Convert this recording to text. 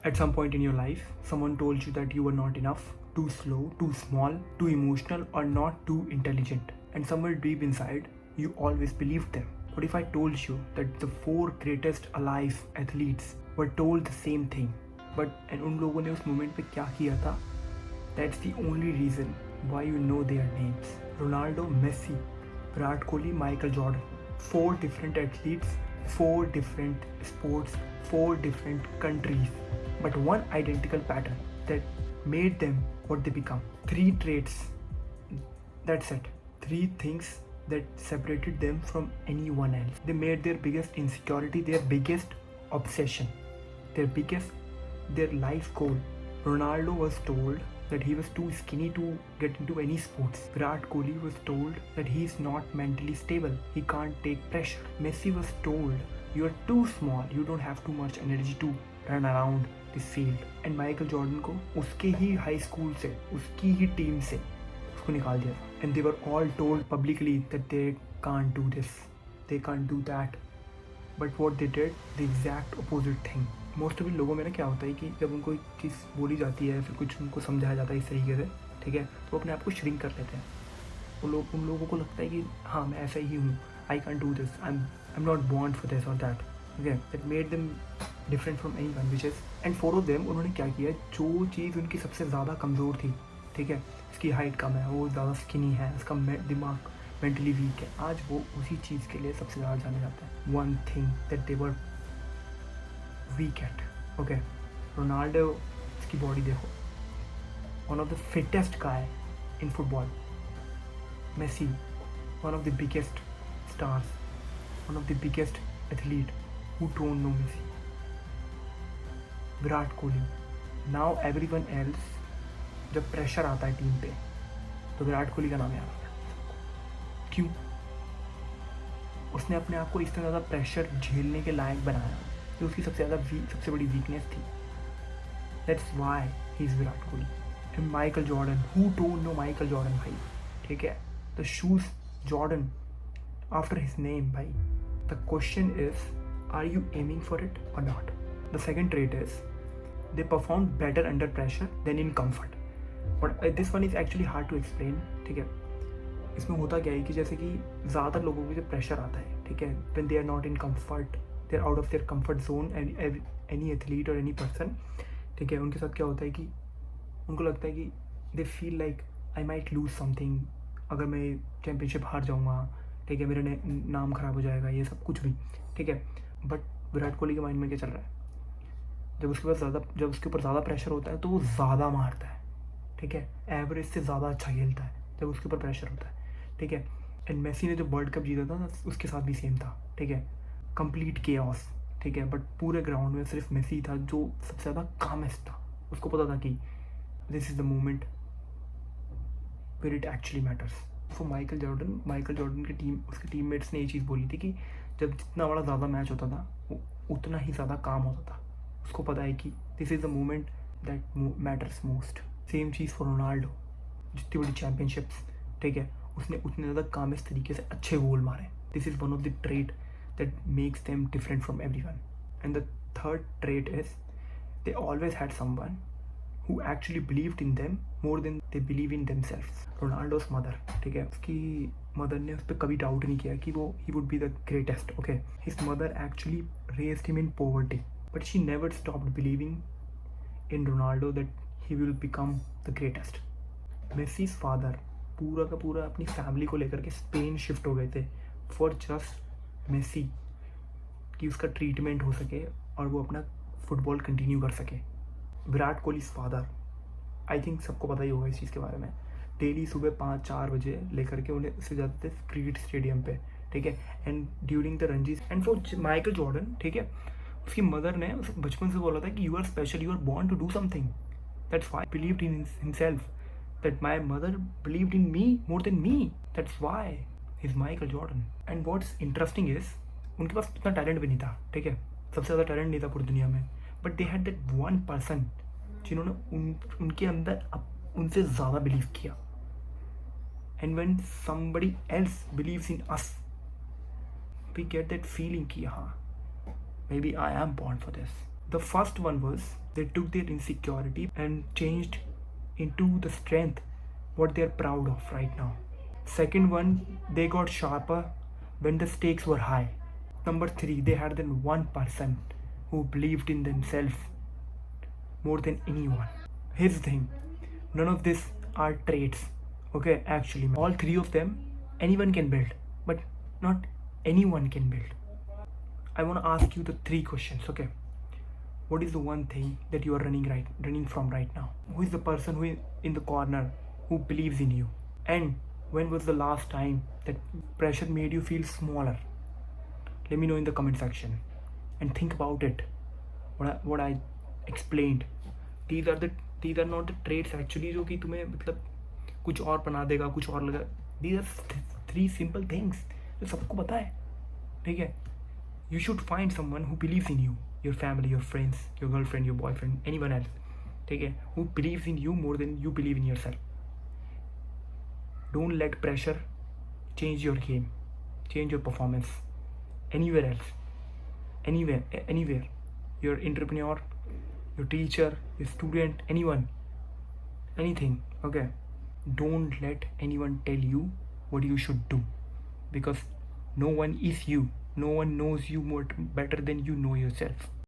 At some point in your life, someone told you that you were not enough, too slow, too small, too emotional, or not too intelligent. And somewhere deep inside, you always believed them. What if I told you that the 4 greatest alive athletes were told the same thing? But and उन लोगों ने उस moment पे क्या किया था? That's the only reason why you know their names. Ronaldo, Messi, Virat Kohli, Michael Jordan. 4 different athletes, 4 different sports, 4 different countries, but one identical pattern that made them what they become. 3 traits, that's it. 3 things that separated them from anyone else. They made their biggest insecurity their biggest obsession, their life goal. Ronaldo was told that he was too skinny to get into any sports. Virat Kohli was told that he is not mentally stable. He can't take pressure. Messi was told you are too small. You don't have too much energy to run around this field. And Michael Jordan को उसके ही high school से, उसकी ही team से उसको निकाल दिया. And they were all told publicly that they can't do this, they can't do that. But what they did, the exact opposite thing. Most of लोगों में ना क्या होता है कि जब उनको एक चीज़ बोली जाती है, फिर कुछ उनको समझाया जाता है इस तरीके से, ठीक है, तो अपने आप को श्रिंक कर लेते हैं. उन लोगों को लगता है कि हाँ मैं ऐसा ही हूँ, I can do this, I am not born for this और that. Okay, that made them different from any one which is. And for of them उन्होंने क्या किया, जो चीज़ उनकी सबसे ज़्यादा कमज़ोर थी, ठीक है, उसकी हाइट कम है, वो ज़्यादा स्किनी है, उसका दिमाग मेंटली वीक है, आज वो उसी चीज़ के लिए सबसे ज़्यादा जाने जाता है. One thing that they were weak at. Okay, Ronaldo, इसकी बॉडी देखो, one of the fittest guy in football. Messi, one of the biggest stars, one of the biggest athlete. Who don't know Messi? Virat Kohli. Now everyone else, जब pressure आता है team पे, तो विराट कोहली का नाम याद आता है. क्यों? उसने अपने आप को इस तरह ज़्यादा प्रेशर झेलने के लायक बनाया जो उसकी सबसे बड़ी वीकनेस थी. That's why he is Virat Kohli. And Michael Jordan, who don't know Michael Jordan भाई, ठीक है, the shoes Jordan after his name भाई. The question is, are you aiming for it और not? The second trait is, they perform better under pressure than in comfort. But this one is actually hard to explain, ठीक है. इसमें होता क्या है कि जैसे कि ज़्यादातर लोगों को जब प्रेशर आता है, ठीक है, when they are not in comfort, they are out of their comfort zone, and any athlete or any person, ठीक है, उनके साथ क्या होता है कि उनको लगता है कि they feel like I might lose something, अगर मैं चैम्पियनशिप हार जाऊँगा, ठीक है, मेरा नाम ख़राब हो जाएगा, ये सब कुछ भी, ठीक है. बट विराट कोहली के माइंड में क्या चल रहा है, जब उसके ऊपर ज़्यादा प्रेशर होता है तो वो ज़्यादा मारता है, ठीक है, एवरेज से ज़्यादा अच्छा खेलता है जब उसके ऊपर प्रेशर होता है, ठीक है. एंड मेसी ने जो वर्ल्ड कप जीता था उसके साथ भी सेम था, ठीक है, कंप्लीट केओस, ठीक है, बट पूरे ग्राउंड में सिर्फ मेसी था जो सबसे ज़्यादा कामेस्ट था. उसको पता था कि this is the moment where it actually matters. For Michael Jordan की टीम, उसके टीममेट्स ने ये चीज़ बोली थी कि जब जितना बड़ा ज़्यादा मैच होता था वो उतना ही ज़्यादा काम होता था. उसको पता है कि this is the moment that matters most. Same cheese for Ronaldo. जितनी बड़ी चैम्पियनशिप्स, ठीक है, उसने उतने ज़्यादा कामेस्ट तरीके से अच्छे गोल मारे. This is one of the trait that makes them different from everyone. And the third trait is, they always had someone who actually believed in them more than they believe in themselves. Ronaldo's mother, ठीक है, उसकी mother ने उस पर कभी doubt नहीं किया कि वो he would be the greatest. Okay, his mother actually raised him in poverty, but she never stopped believing in Ronaldo that he will become the greatest. Messi's father पूरा का पूरा अपनी फैमिली को लेकर के स्पेन शिफ्ट हो गए थे for just मेसी, कि उसका ट्रीटमेंट हो सके और वो अपना फुटबॉल कंटिन्यू कर सके. Virat Kohli father, I think सबको पता ही होगा इस चीज़ के बारे में, डेली सुबह 5-4 बजे लेकर के उन्हें उससे जाते थे क्रिकेट स्टेडियम पे, ठीक है, and during the Ranjis. And for Michael Jordan, ठीक है, उसकी मदर ने बचपन से बोला था कि you are special, you are born to do something. That's why believed in himself, that my mother believed in me more than me. That's why is Michael Jordan. And what's interesting is, उनके पास उतना talent भी नहीं था, ठीक है, सबसे ज़्यादा टैलेंट नहीं था पूरी दुनिया में, but they had that one person जिन्होंने उनके अंदर उनसे ज़्यादा बिलीव किया. And when somebody else believes in us, we get that feeling कि हाँ, maybe I am born for this. The first one was They took their insecurity and changed into the strength what they're proud of right now. Second one, they got sharper when the stakes were high. Number three, they had then one person who believed in themselves more than anyone. Here's the thing, none of this are traits. Okay, actually, all three of them, anyone can build, but not anyone can build. I want to ask you the three questions. Okay, what is the one thing that you are running from right now? Who is the person who is in the corner who believes in you? And when was the last time that pressure made you feel smaller? Let me know in the comment section and think about it. What I explained, these are not the traits actually जो कि तुम्हें मतलब कुछ और बना देगा, कुछ और लगा. These are three simple things जो सबको पता है. ठीक है? You should find someone who believes in you, your family, your friends, your girlfriend, your boyfriend, anyone else. ठीक है? Who believes in you more than you believe in yourself. Don't let pressure change your game, change your performance. Anywhere else, anywhere. Your entrepreneur, your teacher, your student, anyone, anything. Okay, don't let anyone tell you what you should do, because no one is you. No one knows you more better than you know yourself.